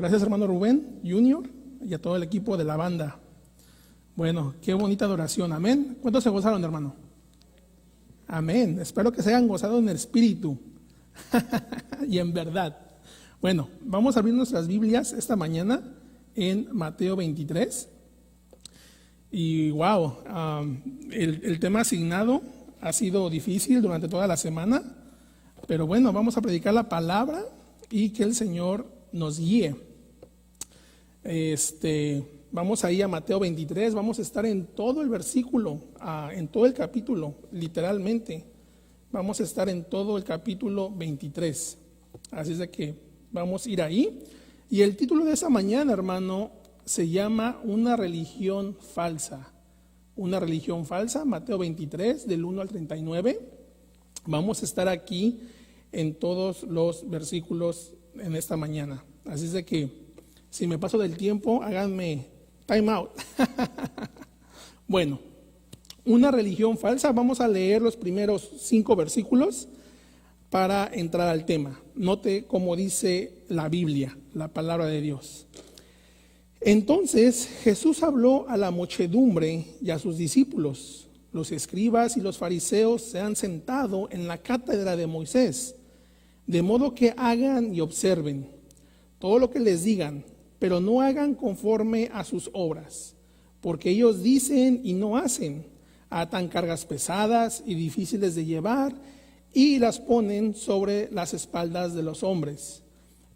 Gracias, hermano Rubén Junior, y a todo el equipo de la banda. Bueno, qué bonita adoración, amén. ¿Cuántos se gozaron, hermano? Amén. Espero que se hayan gozado en el espíritu y en verdad. Bueno, vamos a abrir nuestras Biblias esta mañana en Mateo 23. Y wow, el tema asignado ha sido difícil durante toda la semana, pero bueno, vamos a predicar la palabra y que el Señor nos guíe. Vamos ahí a Mateo 23, vamos a estar en todo el versículo, en todo el capítulo, literalmente. Vamos a estar en todo el capítulo 23. Así es de que vamos a ir ahí. Y el título de esa mañana, hermano, se llama Una religión falsa. Una religión falsa, Mateo 23, del 1 al 39. Vamos a estar aquí en todos los versículos en esta mañana. Así es de que, si me paso del tiempo, háganme time out. Bueno, una religión falsa. Vamos a leer los primeros 5 versículos para entrar al tema. Note cómo dice la Biblia, la palabra de Dios. Entonces Jesús habló a la muchedumbre y a sus discípulos. Los escribas y los fariseos se han sentado en la cátedra de Moisés, de modo que hagan y observen todo lo que les digan, pero no hagan conforme a sus obras, porque ellos dicen y no hacen, atan cargas pesadas y difíciles de llevar y las ponen sobre las espaldas de los hombres,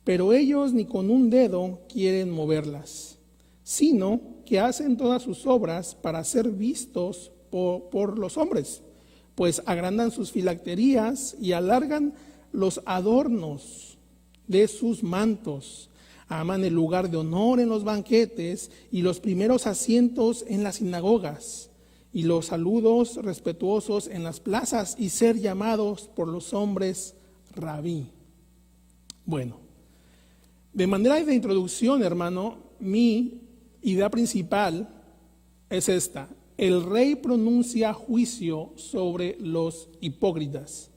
pero ellos ni con un dedo quieren moverlas, sino que hacen todas sus obras para ser vistos por los hombres, pues agrandan sus filacterías y alargan los adornos de sus mantos. Aman el lugar de honor en los banquetes y los primeros asientos en las sinagogas y los saludos respetuosos en las plazas y ser llamados por los hombres rabí. Bueno, de manera de introducción, hermano, mi idea principal es esta: el rey pronuncia juicio sobre los hipócritas.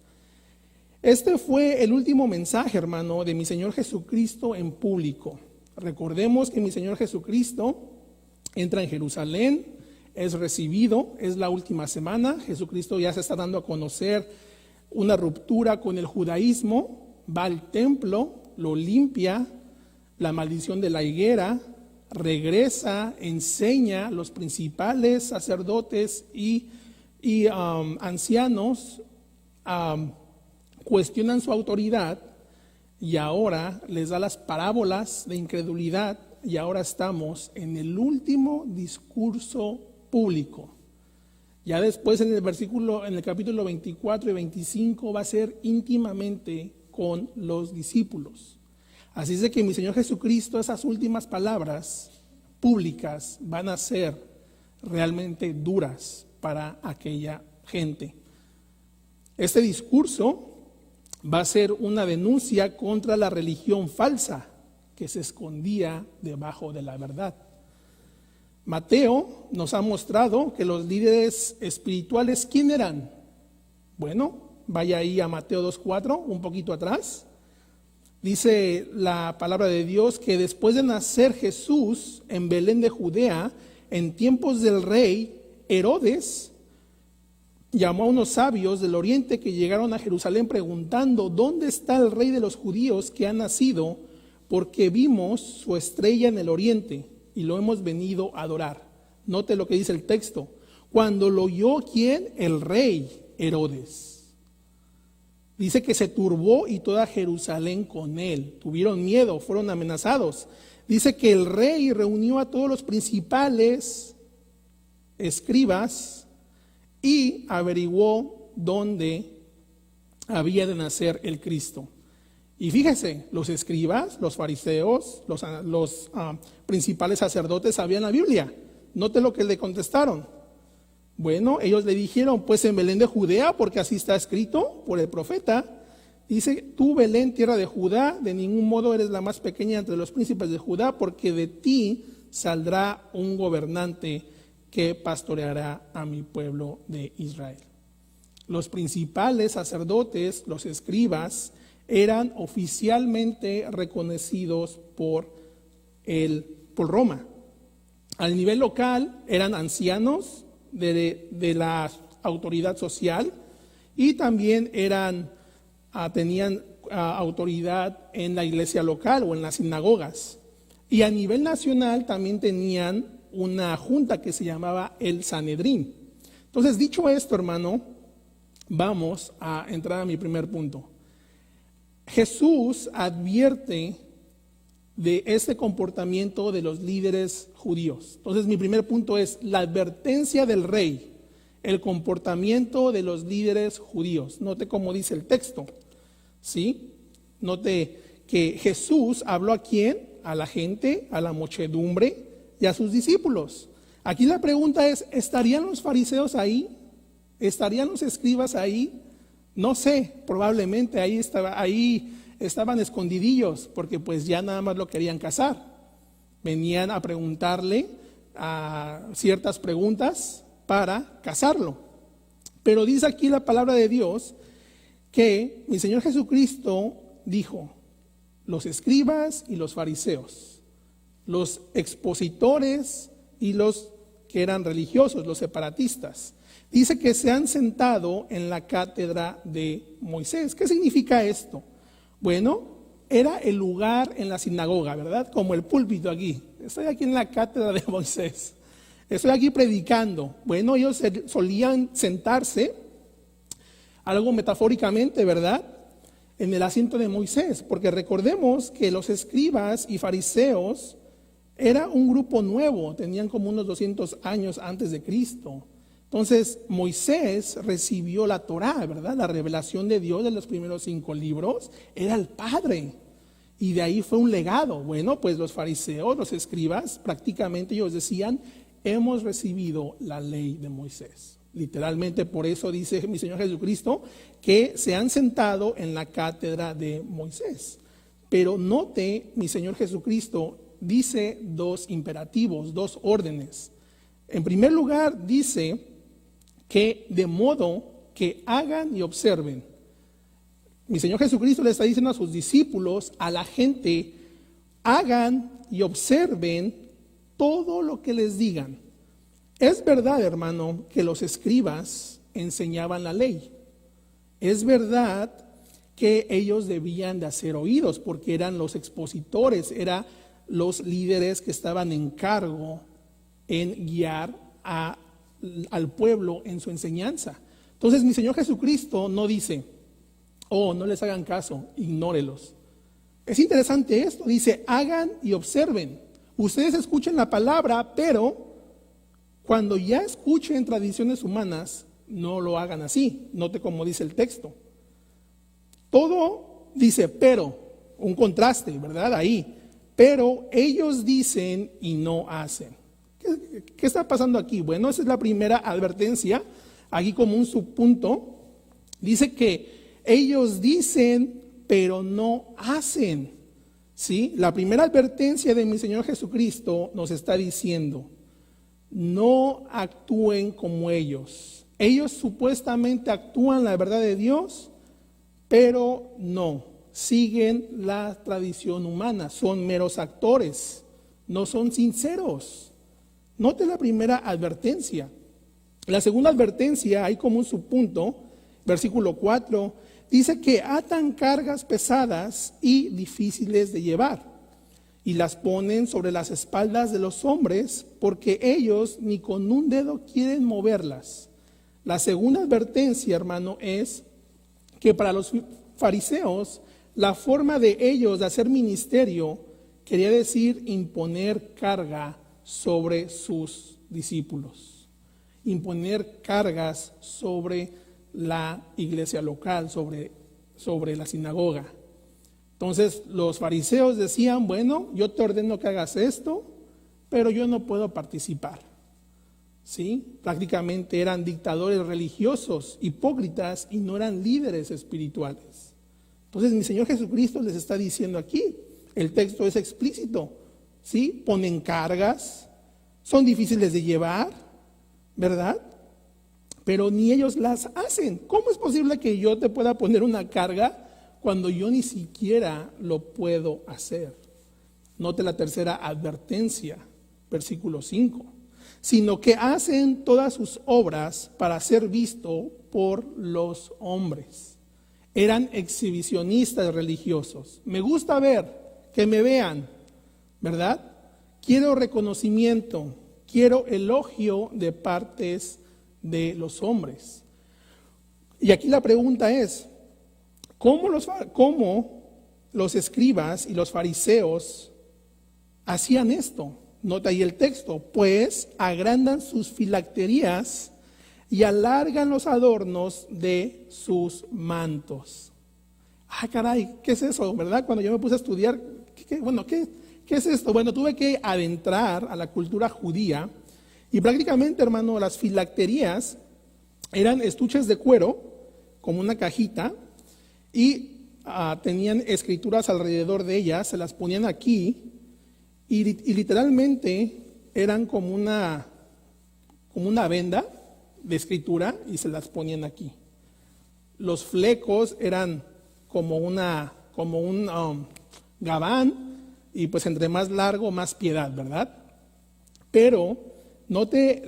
Este fue el último mensaje, hermano, de mi Señor Jesucristo en público. Recordemos que mi Señor Jesucristo entra en Jerusalén, es recibido, es la última semana. Jesucristo ya se está dando a conocer una ruptura con el judaísmo, va al templo, lo limpia, la maldición de la higuera, regresa, enseña. Los principales sacerdotes y ancianos cuestionan su autoridad y ahora les da las parábolas de incredulidad, y ahora estamos en el último discurso público. Ya después en el capítulo 24 y 25 va a ser íntimamente con los discípulos. Así es de que mi Señor Jesucristo, esas últimas palabras públicas van a ser realmente duras para aquella gente. Este discurso va a ser una denuncia contra la religión falsa que se escondía debajo de la verdad. Mateo nos ha mostrado que los líderes espirituales, ¿quién eran? Bueno, vaya ahí a Mateo 2:4, un poquito atrás. Dice la palabra de Dios que después de nacer Jesús en Belén de Judea, en tiempos del rey Herodes, llamó a unos sabios del oriente que llegaron a Jerusalén preguntando: ¿dónde está el rey de los judíos que ha nacido? Porque vimos su estrella en el oriente y lo hemos venido a adorar. Note lo que dice el texto: cuando lo oyó, ¿quién? El rey Herodes. Dice que se turbó y toda Jerusalén con él. Tuvieron miedo, fueron amenazados. Dice que el rey reunió a todos los principales escribas y averiguó dónde había de nacer el Cristo. Y fíjese, los escribas, los fariseos, los principales sacerdotes sabían la Biblia. Note lo que le contestaron. Bueno, ellos le dijeron: pues en Belén de Judea, porque así está escrito por el profeta. Dice: tú, Belén, tierra de Judá, de ningún modo eres la más pequeña entre los príncipes de Judá, porque de ti saldrá un gobernante que pastoreará a mi pueblo de Israel. Los principales sacerdotes, los escribas, eran oficialmente reconocidos por por Roma. Al nivel local eran ancianos de la autoridad social y también tenían autoridad en la iglesia local o en las sinagogas. Y a nivel nacional también tenían una junta que se llamaba el Sanedrín. Entonces, dicho esto, hermano, vamos a entrar a mi primer punto. Jesús advierte de este comportamiento de los líderes judíos. Entonces, mi primer punto es la advertencia del rey, el comportamiento de los líderes judíos. Note cómo dice el texto, ¿sí? Note que Jesús habló ¿a quién? A la gente, a la muchedumbre y a sus discípulos. Aquí la pregunta es, ¿estarían los fariseos ahí? ¿Estarían los escribas ahí? No sé, probablemente ahí estaban escondidillos, porque pues ya nada más lo querían casar. Venían a preguntarle ciertas preguntas para casarlo. Pero dice aquí la palabra de Dios que mi Señor Jesucristo dijo, los escribas y los fariseos, los expositores y los que eran religiosos, los separatistas, dice que se han sentado en la cátedra de Moisés. ¿Qué significa esto? Bueno, era el lugar en la sinagoga, ¿verdad? Como el púlpito aquí. Estoy aquí en la cátedra de Moisés. Estoy aquí predicando. Bueno, ellos solían sentarse, algo metafóricamente, ¿verdad?, en el asiento de Moisés, porque recordemos que los escribas y fariseos era un grupo nuevo, tenían como unos 200 años antes de Cristo. Entonces, Moisés recibió la Torá, ¿verdad? La revelación de Dios de los primeros 5 libros, era el padre. Y de ahí fue un legado. Bueno, pues los fariseos, los escribas, prácticamente ellos decían, hemos recibido la ley de Moisés. Literalmente por eso dice mi Señor Jesucristo que se han sentado en la cátedra de Moisés. Pero note, mi Señor Jesucristo dice 2 imperativos, 2 órdenes. En primer lugar dice que de modo que hagan y observen. Mi Señor Jesucristo le está diciendo a sus discípulos, a la gente, hagan y observen todo lo que les digan. Es verdad, hermano, que los escribas enseñaban la ley. Es verdad que ellos debían de hacer oídos porque eran los expositores, eran los líderes que estaban en cargo en guiar al pueblo en su enseñanza. Entonces mi Señor Jesucristo no dice, oh, no les hagan caso, ignórelos. Es interesante esto, dice, hagan y observen. Ustedes escuchen la palabra, pero cuando ya escuchen tradiciones humanas, no lo hagan así. Note cómo dice el texto. Todo dice, pero, un contraste, ¿verdad? Ahí. Pero ellos dicen y no hacen. ¿Qué está pasando aquí? Bueno, esa es la primera advertencia. Aquí como un subpunto, dice que ellos dicen, pero no hacen. ¿Sí? La primera advertencia de mi Señor Jesucristo nos está diciendo, no actúen como ellos. Ellos supuestamente actúan la verdad de Dios, pero no, siguen la tradición humana, son meros actores, no son sinceros. Note la primera advertencia. La segunda advertencia, hay como un subpunto, versículo 4, dice que atan cargas pesadas y difíciles de llevar y las ponen sobre las espaldas de los hombres porque ellos ni con un dedo quieren moverlas. La segunda advertencia, hermano, es que para los fariseos la forma de ellos de hacer ministerio quería decir imponer carga sobre sus discípulos, imponer cargas sobre la iglesia local, sobre la sinagoga. Entonces los fariseos decían, bueno, yo te ordeno que hagas esto, pero yo no puedo participar. ¿Sí? Prácticamente eran dictadores religiosos, hipócritas, y no eran líderes espirituales. Entonces mi Señor Jesucristo les está diciendo aquí, el texto es explícito, ¿sí? Ponen cargas, son difíciles de llevar, ¿verdad? Pero ni ellos las hacen. ¿Cómo es posible que yo te pueda poner una carga cuando yo ni siquiera lo puedo hacer? Note la tercera advertencia, versículo 5. Sino que hacen todas sus obras para ser visto por los hombres. Eran exhibicionistas religiosos. Me gusta ver, que me vean, ¿verdad? Quiero reconocimiento, quiero elogio de partes de los hombres. Y aquí la pregunta es, ¿cómo los escribas y los fariseos hacían esto? Nota ahí el texto, pues agrandan sus filacterías y alargan los adornos de sus mantos. Ah, caray, ¿qué es eso? ¿Verdad? Cuando yo me puse a estudiar, ¿qué es esto? Bueno, tuve que adentrar a la cultura judía y prácticamente, hermano, las filacterías eran estuches de cuero, como una cajita, y tenían escrituras alrededor de ellas, se las ponían aquí, y literalmente eran como una venda de escritura y se las ponían aquí. Los flecos eran como un gabán, y pues entre más largo, más piedad, ¿verdad? Pero note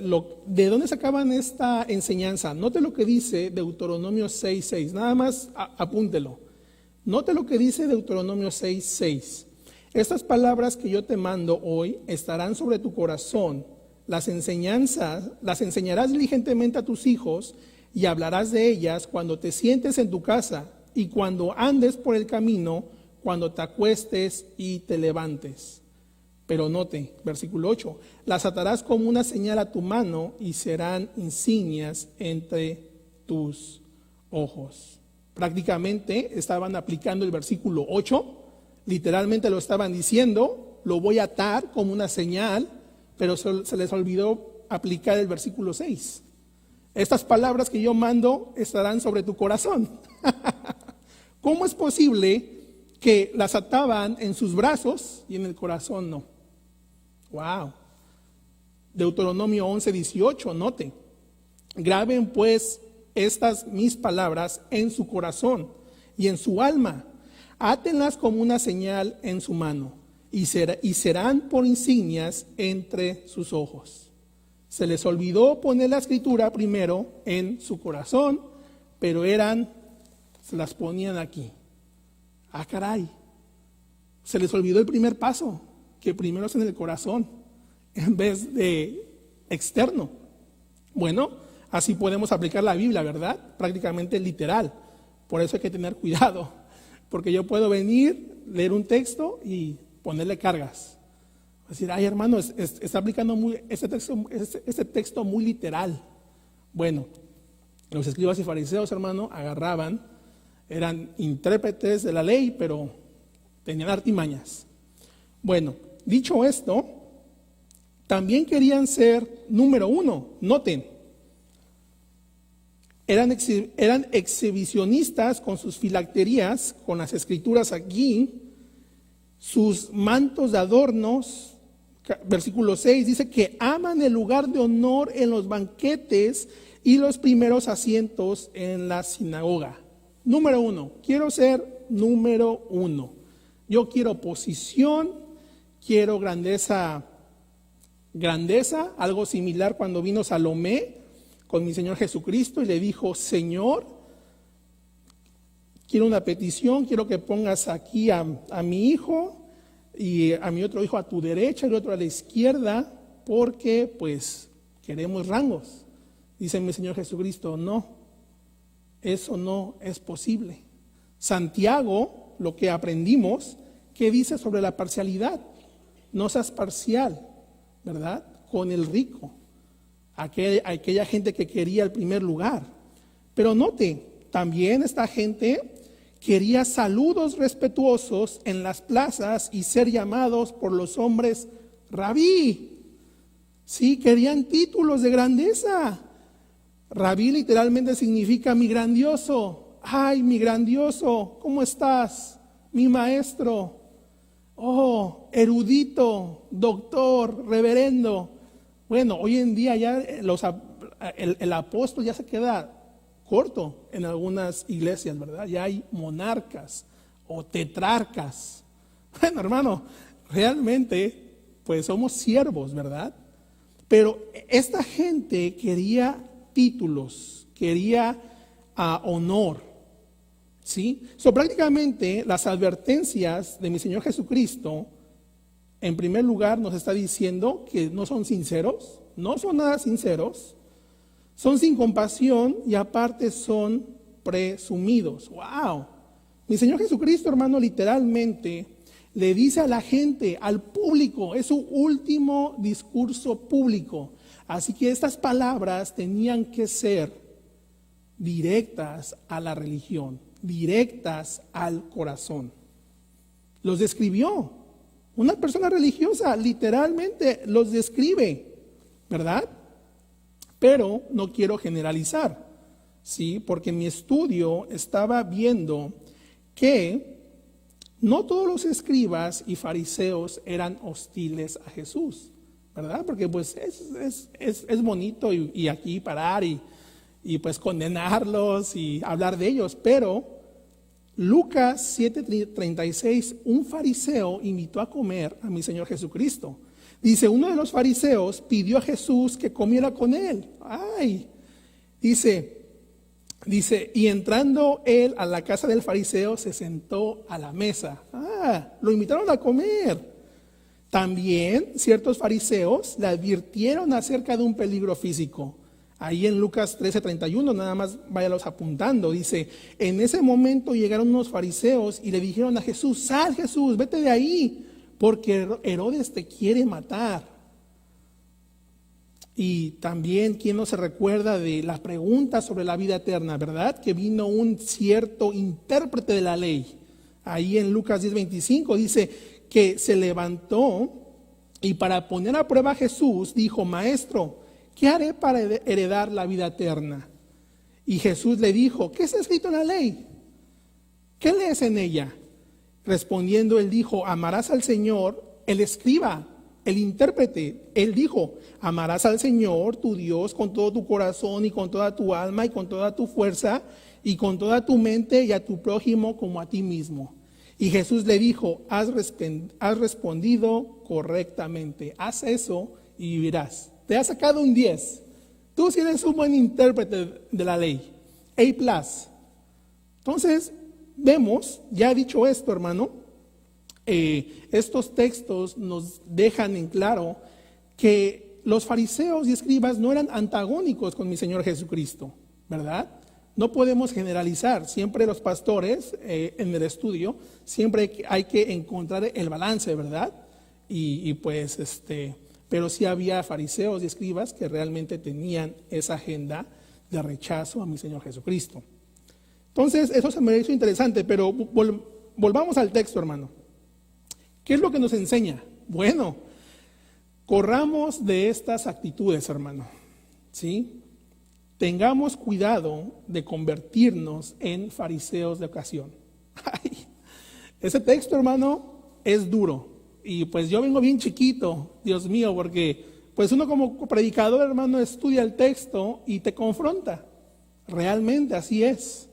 de dónde sacaban esta enseñanza. Note lo que dice Deuteronomio 6:6. Nada más apúntelo. Note lo que dice Deuteronomio 6:6. Estas palabras que yo te mando hoy estarán sobre tu corazón. Las enseñarás diligentemente a tus hijos y hablarás de ellas cuando te sientes en tu casa y cuando andes por el camino, cuando te acuestes y te levantes. Pero note, versículo 8, las atarás como una señal a tu mano y serán insignias entre tus ojos. Prácticamente estaban aplicando el versículo 8, literalmente lo estaban diciendo, lo voy a atar como una señal, pero se les olvidó aplicar el versículo 6. Estas palabras que yo mando estarán sobre tu corazón. ¿Cómo es posible que las ataban en sus brazos y en el corazón no? Wow. Deuteronomio 11:18, note. Graben pues estas mis palabras en su corazón y en su alma. Átenlas como una señal en su mano y serán por insignias entre sus ojos. Se les olvidó poner la escritura primero en su corazón, pero se las ponían aquí. Ah, caray. Se les olvidó el primer paso, que primero es en el corazón, en vez de externo. Bueno, así podemos aplicar la Biblia, ¿verdad? Prácticamente literal. Por eso hay que tener cuidado, porque yo puedo venir, leer un texto y ponerle cargas. Decir, ay hermano, está aplicando este texto muy literal. Bueno, los escribas y fariseos, hermano, agarraban, eran intérpretes de la ley, pero tenían artimañas. Bueno, dicho esto, también querían ser número uno. Noten, eran exhibicionistas con sus filacterías, con las escrituras aquí, sus mantos de adornos. Versículo 6 dice que aman el lugar de honor en los banquetes y los primeros asientos en la sinagoga. Número uno, quiero ser número uno. Yo quiero posición, quiero grandeza, algo similar cuando vino Salomé con mi Señor Jesucristo y le dijo, Señor, quiero una petición, quiero que pongas aquí a mi hijo y a mi otro hijo a tu derecha y el otro a la izquierda, porque pues queremos rangos. Dice mi Señor Jesucristo, no, eso no es posible. Santiago, lo que aprendimos, ¿qué dice sobre la parcialidad? No seas parcial, ¿verdad? Con el rico, aquella gente que quería el primer lugar. Pero note, también esta gente quería saludos respetuosos en las plazas y ser llamados por los hombres rabí. Sí, querían títulos de grandeza. Rabí literalmente significa mi grandioso. Ay, mi grandioso, ¿cómo estás? Mi maestro. Oh, erudito, doctor, reverendo. Bueno, hoy en día ya el apóstol ya se queda corto en algunas iglesias, ¿verdad? Ya hay monarcas o tetrarcas. Bueno, hermano, realmente, pues somos siervos, ¿verdad? Pero esta gente quería títulos, quería honor, ¿sí? Prácticamente las advertencias de mi Señor Jesucristo, en primer lugar, nos está diciendo que no son sinceros, no son nada sinceros, son sin compasión y aparte son presumidos. ¡Wow! Mi Señor Jesucristo, hermano, literalmente le dice a la gente, al público, es su último discurso público. Así que estas palabras tenían que ser directas a la religión, directas al corazón. Los describió. Una persona religiosa literalmente los describe, ¿verdad? Pero no quiero generalizar, ¿sí? Porque en mi estudio estaba viendo que no todos los escribas y fariseos eran hostiles a Jesús, ¿verdad? Porque pues es bonito y aquí parar y pues condenarlos y hablar de ellos, pero Lucas 7:36, un fariseo invitó a comer a mi Señor Jesucristo. Dice, uno de los fariseos pidió a Jesús que comiera con él. Dice, y entrando él a la casa del fariseo, se sentó a la mesa. Lo invitaron a comer. También ciertos fariseos le advirtieron acerca de un peligro físico. Ahí en Lucas 13:31, nada más váyalos apuntando, dice, en ese momento llegaron unos fariseos y le dijeron a Jesús, sal Jesús, vete de ahí, porque Herodes te quiere matar. Y también, ¿quién no se recuerda de las preguntas sobre la vida eterna, verdad? Que vino un cierto intérprete de la ley. Ahí en Lucas 10:25 dice que se levantó y para poner a prueba a Jesús, dijo, maestro, ¿qué haré para heredar la vida eterna? Y Jesús le dijo, ¿qué está escrito en la ley? ¿Qué lees en ella? Respondiendo él dijo, amarás al Señor, el escriba, el intérprete. Él dijo, amarás al Señor, tu Dios, con todo tu corazón y con toda tu alma y con toda tu fuerza y con toda tu mente y a tu prójimo como a ti mismo. Y Jesús le dijo, has respondido correctamente, haz eso y vivirás. Te ha sacado un 10. Tú sí eres un buen intérprete de la ley. A+. Entonces, vemos, ya he dicho esto, hermano, estos textos nos dejan en claro que los fariseos y escribas no eran antagónicos con mi Señor Jesucristo, ¿verdad? No podemos generalizar. Siempre los pastores, en el estudio, siempre hay que encontrar el balance, ¿verdad? Pero sí había fariseos y escribas que realmente tenían esa agenda de rechazo a mi Señor Jesucristo. Entonces, eso se me hizo interesante, pero volvamos al texto, hermano. ¿Qué es lo que nos enseña? Bueno, corramos de estas actitudes, hermano, ¿sí? Tengamos cuidado de convertirnos en fariseos de ocasión. Ese texto, hermano, es duro. Y pues yo vengo bien chiquito, Dios mío, porque pues uno como predicador, hermano, estudia el texto y te confronta. Realmente así es,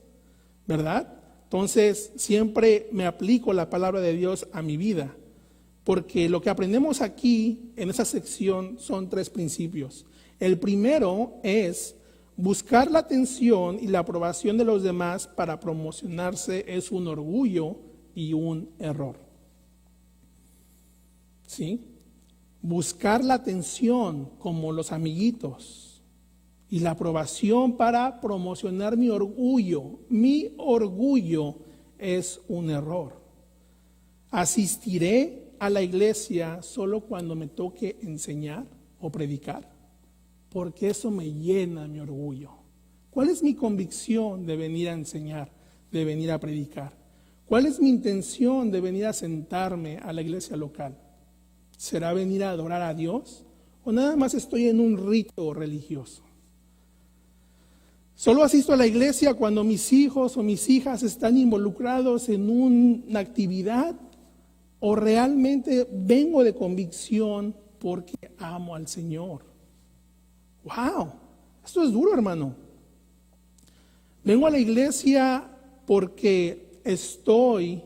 ¿verdad? Entonces siempre me aplico la palabra de Dios a mi vida, porque lo que aprendemos aquí en esa sección son 3 principios. El primero es buscar la atención y la aprobación de los demás para promocionarse es un orgullo y un error. ¿Sí? Buscar la atención como los amiguitos y la aprobación para promocionar mi orgullo. Mi orgullo es un error. Asistiré a la iglesia solo cuando me toque enseñar o predicar, porque eso me llena mi orgullo. ¿Cuál es mi convicción de venir a enseñar, de venir a predicar? ¿Cuál es mi intención de venir a sentarme a la iglesia local? ¿Será venir a adorar a Dios? ¿O nada más estoy en un rito religioso? Solo asisto a la iglesia cuando mis hijos o mis hijas están involucrados en una actividad, o realmente vengo de convicción porque amo al Señor. ¡Wow! Esto es duro, hermano. Vengo a la iglesia porque estoy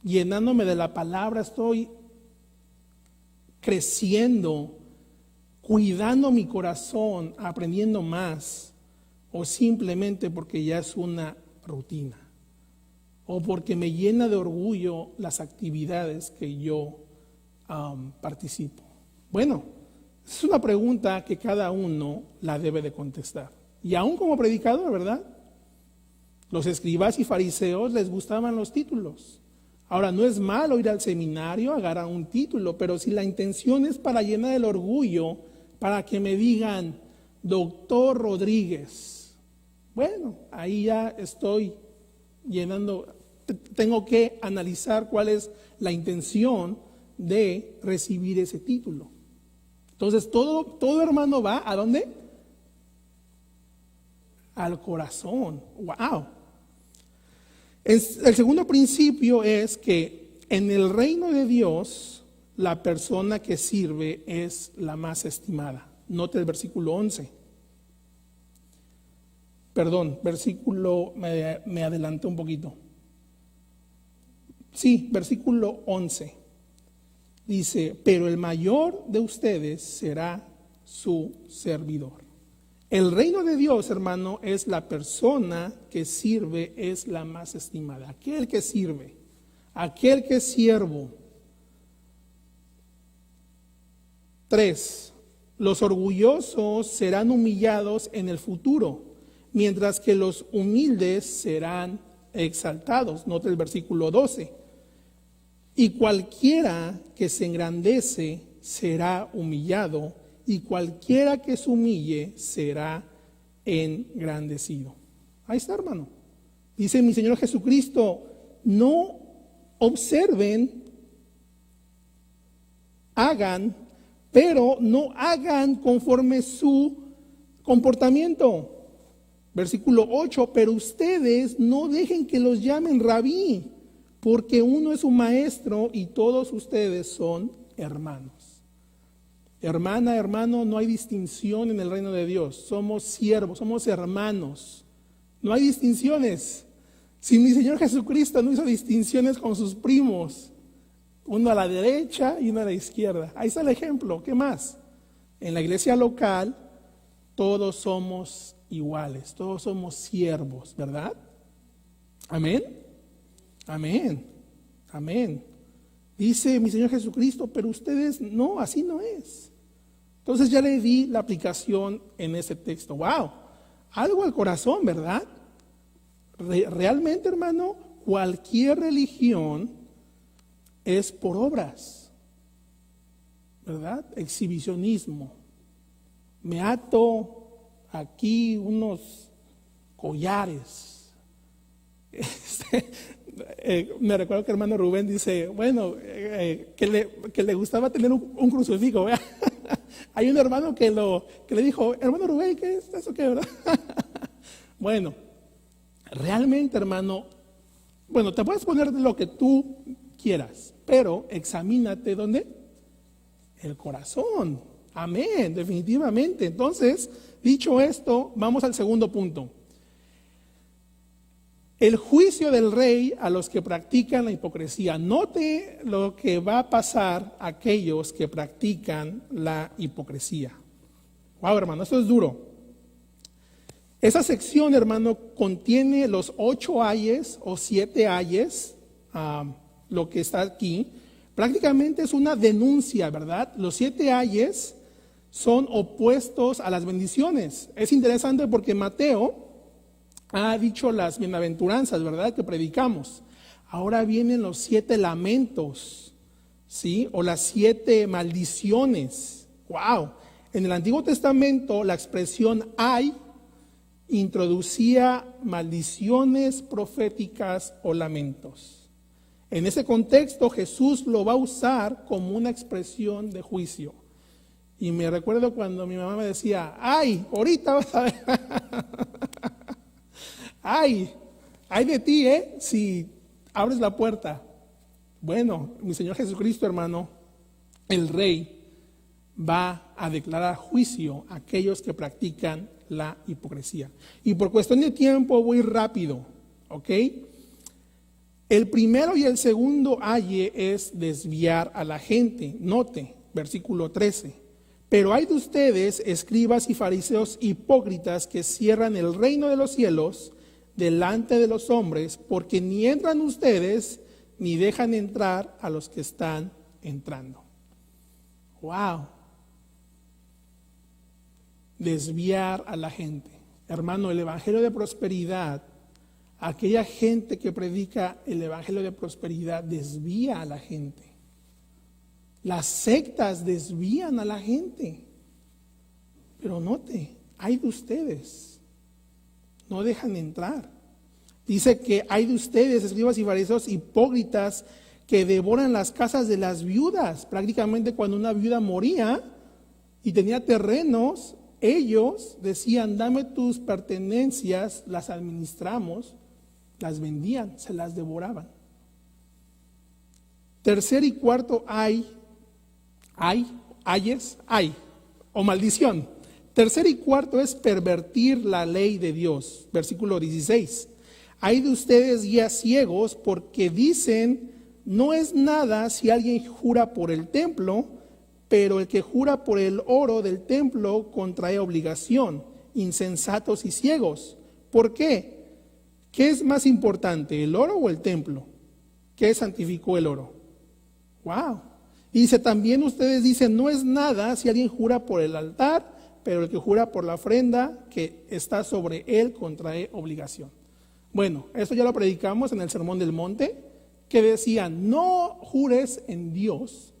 llenándome de la palabra, estoy creciendo, cuidando mi corazón, aprendiendo más, o simplemente porque ya es una rutina, o porque me llena de orgullo las actividades que yo participo? Bueno, es una pregunta que cada uno la debe de contestar. Y aún como predicador, ¿verdad? Los escribas y fariseos les gustaban los títulos. Ahora, no es malo ir al seminario, agarrar un título, pero si la intención es para llenar el orgullo, para que me digan, doctor Rodríguez, bueno, ahí ya estoy llenando, tengo que analizar cuál es la intención de recibir ese título. Entonces, todo hermano va, ¿a dónde? Al corazón. ¡Wow! El segundo principio es que en el reino de Dios, la persona que sirve es la más estimada. Note el versículo 11. Perdón, me adelanté un poquito. Sí, versículo 11. Dice, pero el mayor de ustedes será su servidor. El reino de Dios, hermano, es la persona que sirve, es la más estimada. Aquel que sirve, aquel que es siervo. 3. Los orgullosos serán humillados en el futuro, mientras que los humildes serán exaltados. Note el versículo 12. Y cualquiera que se engrandece será humillado, y cualquiera que se humille será engrandecido. Ahí está, hermano. Dice mi Señor Jesucristo, no observen, hagan, pero no hagan conforme su comportamiento. Versículo 8, pero ustedes no dejen que los llamen rabí, porque uno es un maestro y todos ustedes son hermanos. Hermana, hermano, no hay distinción en el reino de Dios. Somos siervos, somos hermanos. No hay distinciones. Si mi Señor Jesucristo no hizo distinciones con sus primos, uno a la derecha y uno a la izquierda. Ahí está el ejemplo. ¿Qué más? En la iglesia local, todos somos iguales, todos somos siervos, ¿verdad? Amén. Amén. Amén. Dice mi Señor Jesucristo, pero ustedes no, así no es. Entonces ya le di la aplicación en ese texto. ¡Wow! Algo al corazón, ¿verdad? Realmente, hermano, cualquier religión es por obras, ¿verdad? Exhibicionismo. Me ato aquí unos collares. Me recuerdo que el hermano Rubén dice, bueno, que le gustaba tener un crucifijo, ¿verdad? Hay un hermano que le dijo, hermano Rubén, ¿qué es eso qué, verdad? Bueno, realmente, hermano, bueno, te puedes poner lo que tú quieras, pero examínate, ¿dónde? El corazón. Amén, definitivamente. Entonces, dicho esto, vamos al segundo punto. El juicio del rey a los que practican la hipocresía. Note lo que va a pasar a aquellos que practican la hipocresía. Wow, hermano, esto es duro. Esa sección, hermano, contiene los 8 ayes o 7 ayes, lo que está aquí. Prácticamente es una denuncia, ¿verdad? Los 7 ayes son opuestos a las bendiciones. Es interesante porque Mateo ha dicho las bienaventuranzas, ¿verdad? Que predicamos. Ahora vienen los 7 lamentos, ¿sí? O las 7 maldiciones. ¡Wow! En el Antiguo Testamento la expresión ay introducía maldiciones proféticas o lamentos. En ese contexto Jesús lo va a usar como una expresión de juicio. Y me recuerdo cuando mi mamá me decía, ay, ahorita vas a ver. Ay de ti, si abres la puerta. Bueno, mi Señor Jesucristo, hermano, el Rey, va a declarar juicio a aquellos que practican la hipocresía. Y por cuestión de tiempo voy rápido, ¿ok? El primero y el segundo aye es desviar a la gente. Note, versículo 13. Pero hay de ustedes, escribas y fariseos hipócritas, que cierran el reino de los cielos delante de los hombres, porque ni entran ustedes, ni dejan entrar a los que están entrando. ¡Wow! Desviar a la gente. Hermano, el evangelio de prosperidad, aquella gente que predica el evangelio de prosperidad desvía a la gente. Las sectas desvían a la gente. Pero note, hay de ustedes, no dejan entrar. Dice que hay de ustedes, escribas y fariseos hipócritas, que devoran las casas de las viudas. Prácticamente cuando una viuda moría y tenía terrenos, ellos decían: dame tus pertenencias, las administramos, las vendían, se las devoraban. Tercer y cuarto hay, o maldición. Tercer y cuarto es pervertir la ley de Dios. Versículo 16. Hay de ustedes guías ciegos, porque dicen: no es nada si alguien jura por el templo, pero el que jura por el oro del templo contrae obligación. Insensatos y ciegos. ¿Por qué? ¿Qué es más importante, el oro o el templo? ¿Qué santificó el oro? ¡Wow! Y dice también, ustedes dicen: no es nada si alguien jura por el altar, pero el que jura por la ofrenda que está sobre él contrae obligación. Bueno, esto ya lo predicamos en el Sermón del Monte, que decía: no jures en Dios,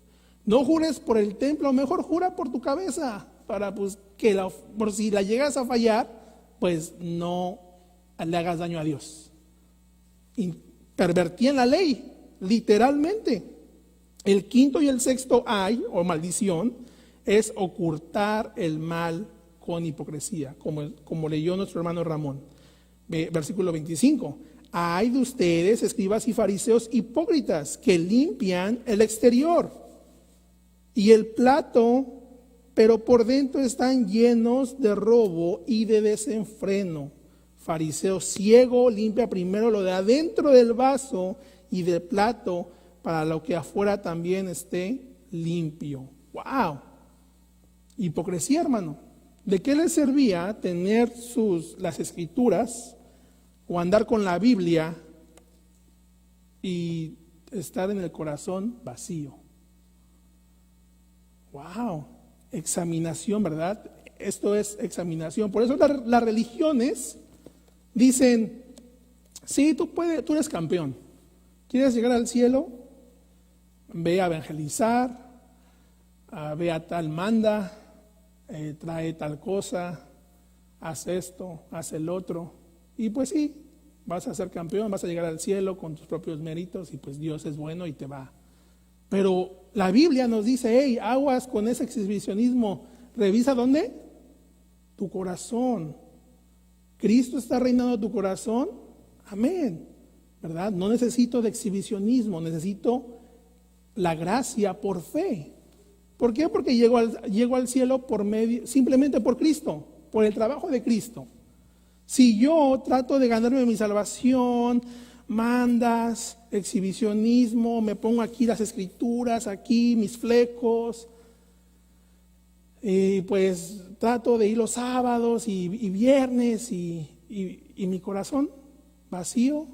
no jures por el templo, mejor jura por tu cabeza, para pues que por si la llegas a fallar, pues no le hagas daño a Dios. Y pervertían la ley, literalmente. El quinto y el sexto o maldición, es ocultar el mal con hipocresía, como leyó nuestro hermano Ramón. Versículo 25. Hay de ustedes, escribas y fariseos hipócritas, que limpian el exterior y el plato, pero por dentro están llenos de robo y de desenfreno. Fariseo ciego, limpia primero lo de adentro del vaso y del plato, para lo que afuera también esté limpio. ¡Wow! Hipocresía, hermano. ¿De qué les servía tener las escrituras o andar con la Biblia y estar en el corazón vacío? ¡Wow! Examinación, ¿verdad? Esto es examinación. Por eso las religiones dicen: sí, tú eres campeón. ¿Quieres llegar al cielo? Ve a evangelizar, ve a tal manda, trae tal cosa, haz esto, haz el otro. Y pues sí, vas a ser campeón, vas a llegar al cielo con tus propios méritos y pues Dios es bueno y te va. Pero la Biblia nos dice: hey, aguas con ese exhibicionismo. Revisa ¿dónde? Tu corazón. ¿Cristo está reinando tu corazón? Amén. ¿Verdad? No necesito de exhibicionismo, necesito la gracia por fe. ¿Por qué? Porque llego al cielo simplemente por Cristo, por el trabajo de Cristo. Si yo trato de ganarme mi salvación, mandas, exhibicionismo, me pongo aquí las escrituras, aquí mis flecos, y pues trato de ir los sábados y viernes y mi corazón vacío,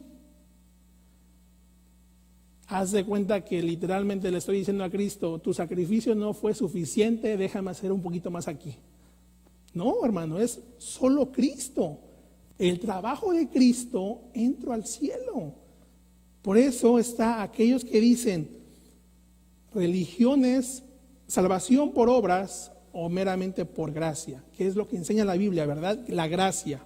haz de cuenta que literalmente le estoy diciendo a Cristo: tu sacrificio no fue suficiente, déjame hacer un poquito más aquí. No, hermano, es solo Cristo. El trabajo de Cristo, entro al cielo. Por eso está aquellos que dicen: religiones, salvación por obras o meramente por gracia, que es lo que enseña la Biblia, ¿verdad? La gracia.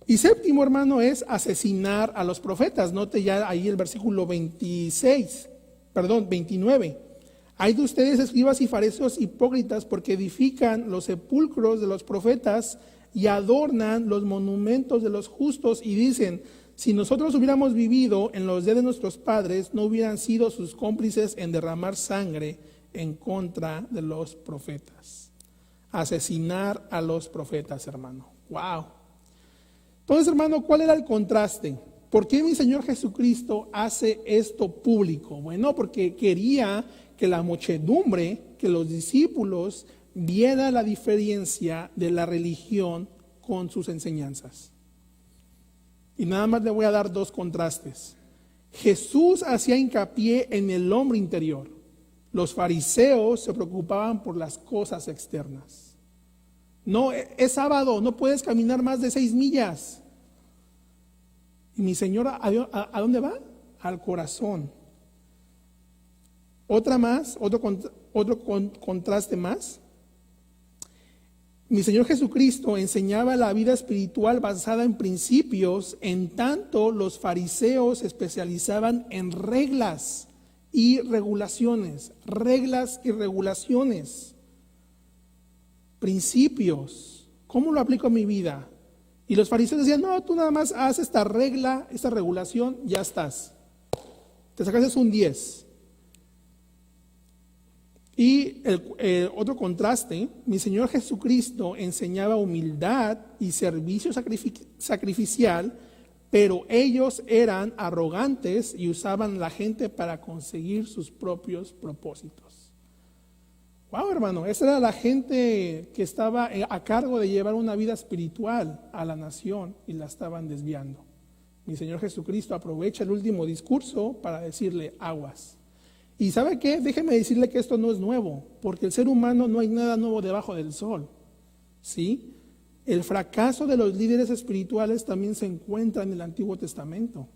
Y séptimo, hermano, es asesinar a los profetas. Note ya ahí el versículo 29. Hay de ustedes, escribas y fariseos hipócritas, porque edifican los sepulcros de los profetas y adornan los monumentos de los justos, y dicen: si nosotros hubiéramos vivido en los días de nuestros padres, no hubieran sido sus cómplices en derramar sangre en contra de los profetas. Asesinar a los profetas, hermano. ¡Wow! Entonces, hermano, ¿cuál era el contraste? ¿Por qué mi Señor Jesucristo hace esto público? Bueno, porque quería que la muchedumbre, que los discípulos viera la diferencia de la religión con sus enseñanzas. Y nada más le voy a dar dos contrastes. Jesús hacía hincapié en el hombre interior. Los fariseos se preocupaban por las cosas externas. No, es sábado, no puedes caminar más de 6 millas. Y mi Señor, ¿a dónde va? Al corazón. Otro contraste más. Mi Señor Jesucristo enseñaba la vida espiritual basada en principios, en tanto los fariseos se especializaban en reglas y regulaciones. Reglas y regulaciones. Principios. ¿Cómo lo aplico a mi vida? Y los fariseos decían, no, tú nada más haz esta regla, esta regulación, ya estás. Te sacaste un 10. Y el otro contraste, mi Señor Jesucristo enseñaba humildad y servicio sacrificial, pero ellos eran arrogantes y usaban la gente para conseguir sus propios propósitos. Wow, hermano, esa era la gente que estaba a cargo de llevar una vida espiritual a la nación y la estaban desviando. Mi Señor Jesucristo aprovecha el último discurso para decirle aguas. Y ¿sabe qué? Déjeme decirle que esto no es nuevo, porque el ser humano no hay nada nuevo debajo del sol. ¿Sí? El fracaso de los líderes espirituales también se encuentra en el Antiguo Testamento.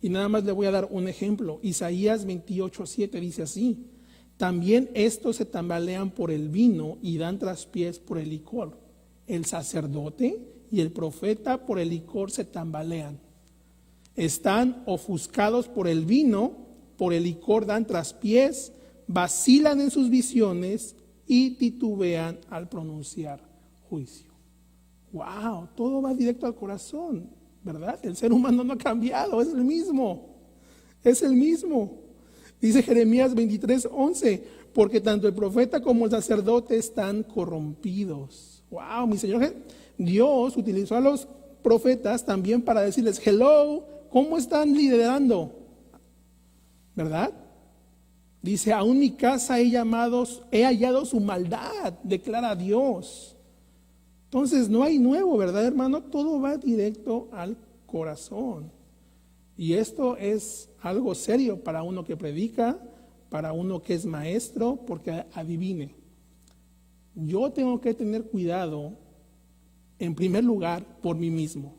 Y nada más le voy a dar un ejemplo. Isaías 28:7 dice así: también estos se tambalean por el vino y dan traspiés por el licor. El sacerdote y el profeta por el licor se tambalean. Están ofuscados por el vino, por el licor dan traspiés, vacilan en sus visiones y titubean al pronunciar juicio. Wow, todo va directo al corazón, ¿verdad? El ser humano no ha cambiado, es el mismo. Es el mismo. Dice Jeremías 23:11, porque tanto el profeta como el sacerdote están corrompidos. Wow, mi Señor Dios utilizó a los profetas también para decirles, hello, ¿cómo están liderando? ¿Verdad? Dice, aún mi casa he hallado su maldad, declara Dios. Entonces no hay nuevo, ¿verdad, hermano? Todo va directo al corazón. Y esto es algo serio para uno que predica, para uno que es maestro, porque adivine, yo tengo que tener cuidado, en primer lugar, por mí mismo.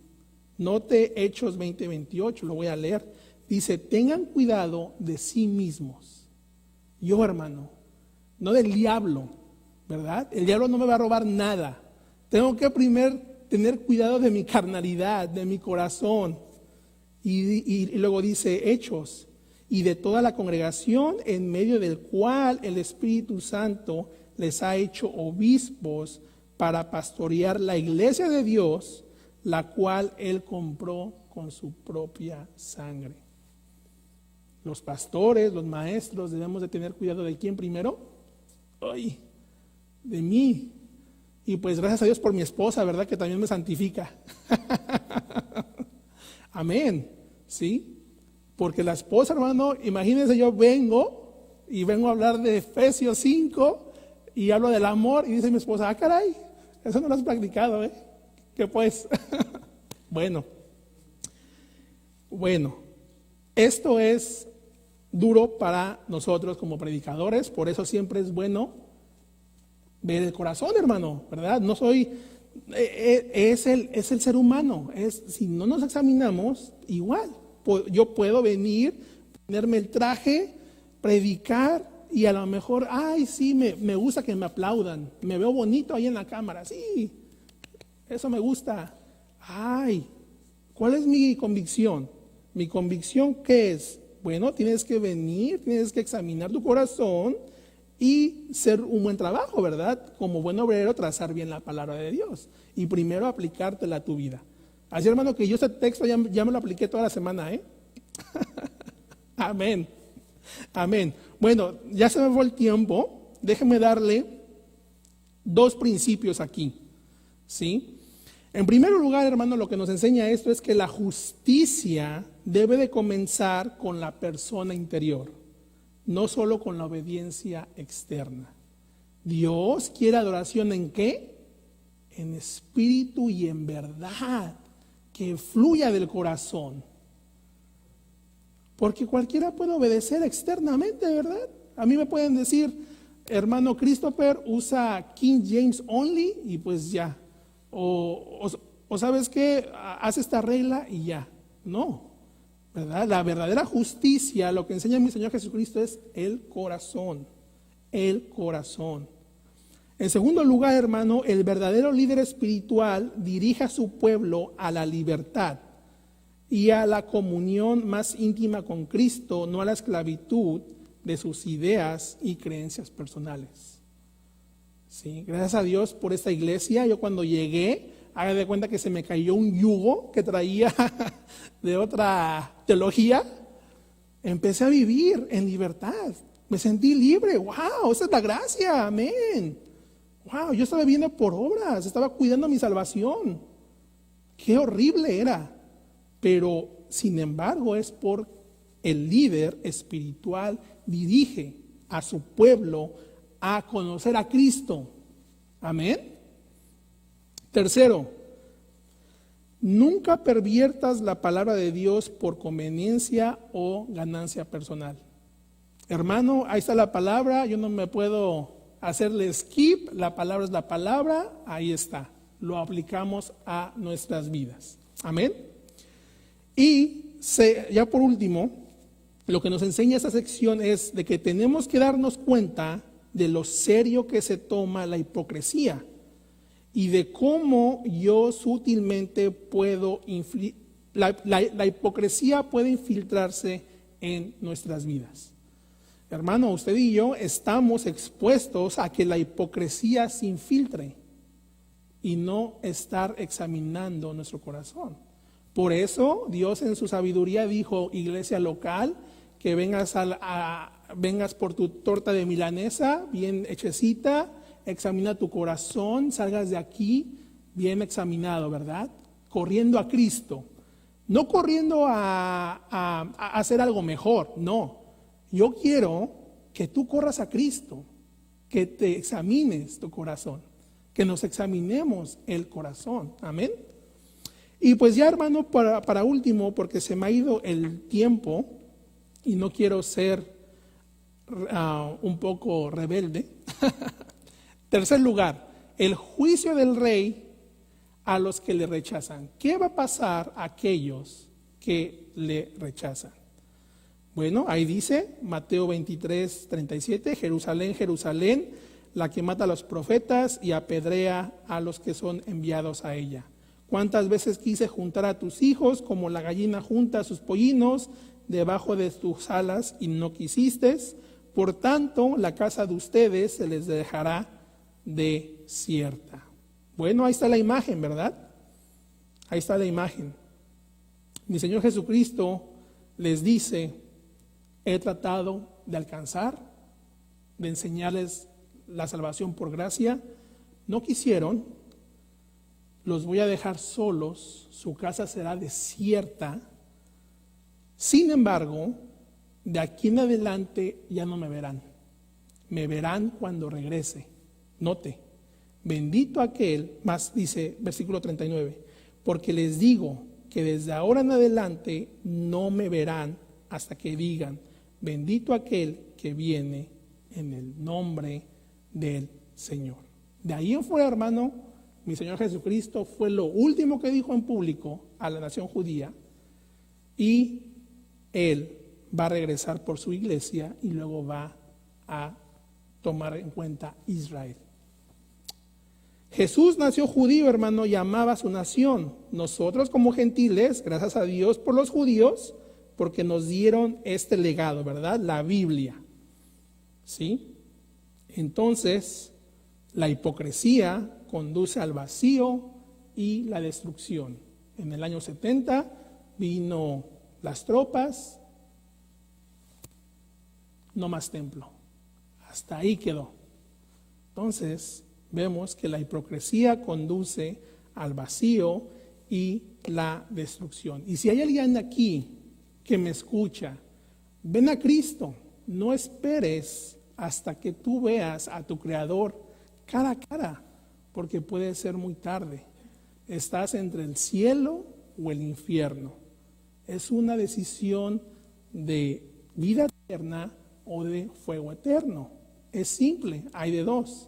Note Hechos 20:28, lo voy a leer. Dice, tengan cuidado de sí mismos. Yo, hermano, no del diablo, ¿verdad? El diablo no me va a robar nada. Tengo que primero tener cuidado de mi carnalidad, de mi corazón. Y luego dice Hechos, y de toda la congregación en medio del cual el Espíritu Santo les ha hecho obispos para pastorear la iglesia de Dios, la cual Él compró con su propia sangre. Los pastores, los maestros, debemos de tener cuidado de quién primero. ¡Ay! De mí. Y pues gracias a Dios por mi esposa, ¿verdad? Que también me santifica. Amén. ¿Sí? Porque la esposa, hermano, imagínense, yo vengo a hablar de Efesios 5 y hablo del amor y dice mi esposa, caray, eso no lo has practicado, ¿eh? ¿Qué pues? Bueno, esto es duro para nosotros como predicadores, por eso siempre es bueno ver el corazón, hermano, ¿verdad? No soy, es el ser humano, si no nos examinamos, igual, yo puedo venir, ponerme el traje, predicar y a lo mejor, ay, sí, me gusta que me aplaudan, me veo bonito ahí en la cámara, sí, eso me gusta. Ay, ¿cuál es mi convicción? Mi convicción, ¿qué es? Bueno, tienes que venir, tienes que examinar tu corazón y ser un buen trabajo, ¿verdad? Como buen obrero, trazar bien la palabra de Dios y primero aplicártela a tu vida. Así, hermano, que yo este texto ya me lo apliqué toda la semana, ¿eh? Amén. Amén. Bueno, ya se me fue el tiempo. Déjeme darle 2 principios aquí, ¿sí? En primer lugar, hermano, lo que nos enseña esto es que la justicia debe de comenzar con la persona interior. no solo con la obediencia externa. Dios quiere adoración ¿en qué? En espíritu y en verdad, que fluya del corazón. Porque cualquiera puede obedecer externamente, ¿verdad? A mí me pueden decir, hermano Christopher, usa King James only y pues ya. O ¿sabes qué? Haz esta regla y ya. No, ¿verdad? La verdadera justicia, lo que enseña mi Señor Jesucristo es el corazón. El corazón. En segundo lugar, hermano, el verdadero líder espiritual dirige a su pueblo a la libertad y a la comunión más íntima con Cristo, no a la esclavitud de sus ideas y creencias personales. Sí, gracias a Dios por esta iglesia. Yo cuando llegué, haga de cuenta que se me cayó un yugo que traía de otra teología. Empecé a vivir en libertad. Me sentí libre. ¡Wow! Esa es la gracia. Amén. ¡Wow! Yo estaba viviendo por obras. Estaba cuidando mi salvación. ¡Qué horrible era! Pero, sin embargo, es por el líder espiritual dirige a su pueblo a conocer a Cristo. Amén. Tercero, nunca perviertas la palabra de Dios por conveniencia o ganancia personal. Hermano, ahí está la palabra, yo no me puedo hacerle skip, la palabra es la palabra, ahí está, lo aplicamos a nuestras vidas. Amén. Y ya por último, lo que nos enseña esta sección es de que tenemos que darnos cuenta de lo serio que se toma la hipocresía y de cómo yo sutilmente puedo la hipocresía puede infiltrarse en nuestras vidas. Hermano, usted y yo estamos expuestos a que la hipocresía se infiltre y no estar examinando nuestro corazón. Por eso Dios en su sabiduría dijo, iglesia local, que vengas por tu torta de milanesa, bien hechecita, examina tu corazón, salgas de aquí bien examinado, ¿verdad? Corriendo a Cristo. No corriendo a hacer algo mejor, no. Yo quiero que tú corras a Cristo, que te examines tu corazón, que nos examinemos el corazón. Amén. Y pues ya, hermano, para último, porque se me ha ido el tiempo y no quiero ser un poco rebelde. Tercer lugar, el juicio del rey a los que le rechazan. ¿Qué va a pasar a aquellos que le rechazan? Bueno, ahí dice Mateo 23, 37, Jerusalén, Jerusalén, la que mata a los profetas y apedrea a los que son enviados a ella. ¿Cuántas veces quise juntar a tus hijos como la gallina junta a sus pollinos debajo de tus alas y no quisiste? Por tanto, la casa de ustedes se les dejará desierta. Bueno, ahí está la imagen, ¿verdad? Ahí está la imagen. Mi Señor Jesucristo les dice, he tratado de alcanzar, de enseñarles la salvación por gracia. No quisieron, los voy a dejar solos, su casa será desierta. Sin embargo, de aquí en adelante ya no me verán. Me verán cuando regrese. Note, bendito aquel, más dice versículo 39, porque les digo que desde ahora en adelante no me verán hasta que digan, bendito aquel que viene en el nombre del Señor. De ahí en fuera, hermano, mi Señor Jesucristo fue lo último que dijo en público a la nación judía y Él va a regresar por su iglesia y luego va a tomar en cuenta Israel. Jesús nació judío, hermano, y amaba a su nación. Nosotros como gentiles, gracias a Dios por los judíos, porque nos dieron este legado, ¿verdad? La Biblia. ¿Sí? Entonces, la hipocresía conduce al vacío y la destrucción. En el año 70 vino las tropas, no más templo. Hasta ahí quedó. Entonces, vemos que la hipocresía conduce al vacío y la destrucción. Y si hay alguien aquí que me escucha, ven a Cristo, No esperes hasta que tú veas a tu Creador cara a cara, porque puede ser muy tarde. Estás entre el cielo o el infierno. Es una decisión de vida eterna o de fuego eterno. Es simple, hay de dos.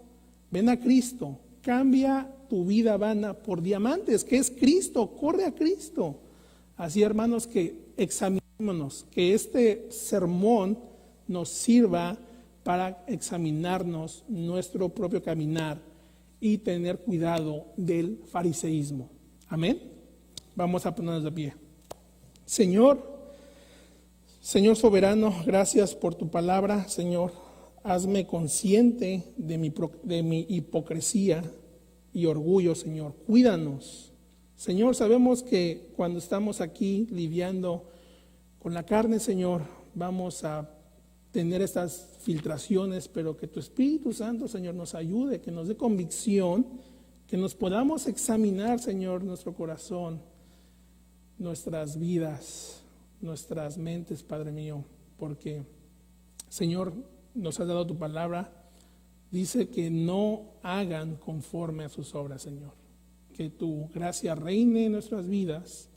Ven a Cristo, cambia tu vida vana por diamantes, que es Cristo, corre a Cristo. Así, hermanos, que examinémonos, que este sermón nos sirva para examinarnos nuestro propio caminar y tener cuidado del fariseísmo. Amén. Vamos a ponernos de pie. Señor soberano, gracias por tu palabra, Señor. Hazme consciente de mi hipocresía y orgullo, Señor. Cuídanos. Señor, sabemos que cuando estamos aquí lidiando con la carne, Señor, vamos a tener estas filtraciones, pero que tu Espíritu Santo, Señor, nos ayude, que nos dé convicción, que nos podamos examinar, Señor, nuestro corazón, nuestras vidas, nuestras mentes, Padre mío, porque, Señor, nos has dado tu palabra, dice que no hagan conforme a sus obras, Señor. Que tu gracia reine en nuestras vidas,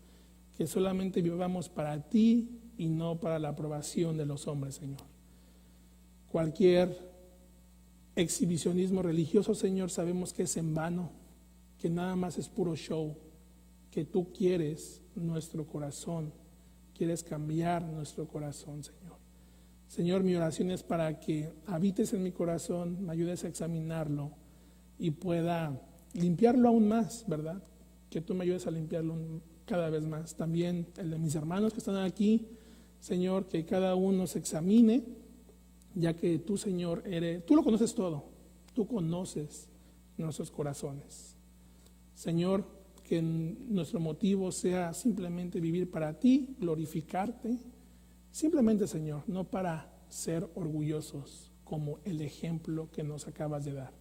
que solamente vivamos para ti y no para la aprobación de los hombres, Señor. Cualquier exhibicionismo religioso, Señor, sabemos que es en vano, que nada más es puro show, que tú quieres nuestro corazón, quieres cambiar nuestro corazón, Señor. Señor, mi oración es para que habites en mi corazón, me ayudes a examinarlo y pueda limpiarlo aún más, ¿verdad? Que tú me ayudes a limpiarlo cada vez más. También el de mis hermanos que están aquí, Señor, que cada uno se examine, ya que tú, Señor, tú lo conoces todo, tú conoces nuestros corazones. Señor, que nuestro motivo sea simplemente vivir para ti, glorificarte, simplemente, Señor, no para ser orgullosos como el ejemplo que nos acabas de dar.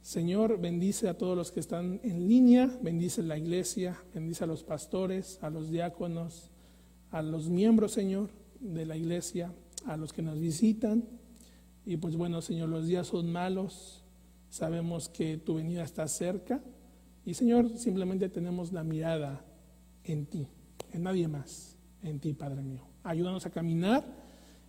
Señor, bendice a todos los que están en línea, bendice la iglesia, bendice a los pastores, a los diáconos, a los miembros, Señor, de la iglesia, a los que nos visitan. Y pues bueno, Señor, los días son malos, sabemos que tu venida está cerca y, Señor, simplemente tenemos la mirada en ti, en nadie más, en ti, Padre mío. Ayúdanos a caminar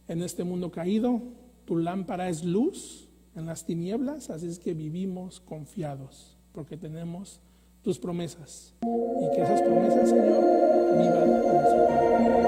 en este mundo caído. Tu lámpara es luz en las tinieblas, así es que vivimos confiados porque tenemos tus promesas y que esas promesas, Señor, vivan en nuestro corazón.